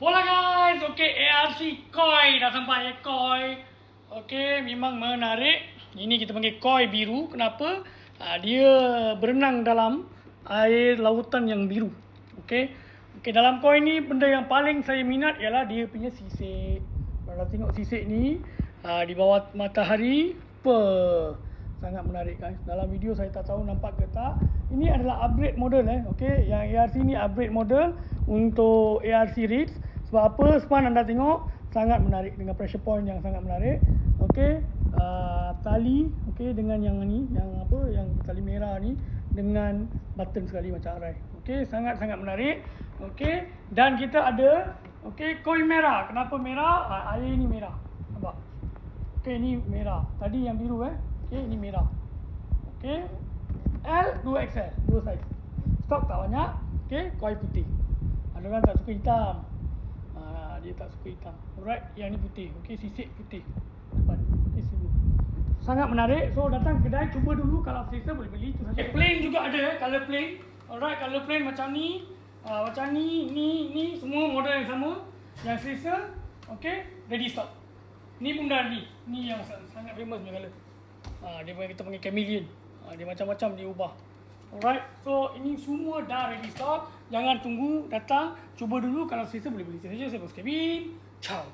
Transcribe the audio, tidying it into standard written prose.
Hola guys, ARC koi dah sampai koi. Memang menarik. Ini kita panggil koi biru. Kenapa? Dia berenang dalam air lautan yang biru. Dalam koi ni benda yang paling saya minat ialah dia punya sisik. Kalau tengok sisik ni di bawah matahari, sangat menarik guys. Dalam video saya tak tahu nampak ke tak. Ini adalah upgrade model Yang ARC ni upgrade model untuk ARC Reeds. Sebab apa? Span anda tengok sangat menarik dengan pressure point yang sangat menarik. Tali dengan yang ni, yang tali merah ni dengan button sekali macam arai. Sangat-sangat menarik. Dan kita ada koi merah. Kenapa merah? Air ni merah. Nampak? Ni merah. Tadi yang biru ini merah. L 2XL, 2 saiz. Stok tak banyak. Koi putih. Ada orang tak suka hitam. Dia tak suka hitam. Alright, yang ni putih. Sisik putih. Depan. Sangat menarik. So datang kedai, cuba dulu. Kalau selesa boleh beli, tu saja. Plain juga ada, color plain. Alright, color plain macam ni. Macam ni semua model yang sama. Yang selesa, ready stock. Ni pun dah ni. Ni yang sangat famous punya color. Kita panggil chameleon. Dia macam-macam dia ubah. Alright, so ini semua dah ready stock. Jangan tunggu, datang, cuba dulu. Kalau selesa boleh beli. Saya Bos Kevin. Ciao.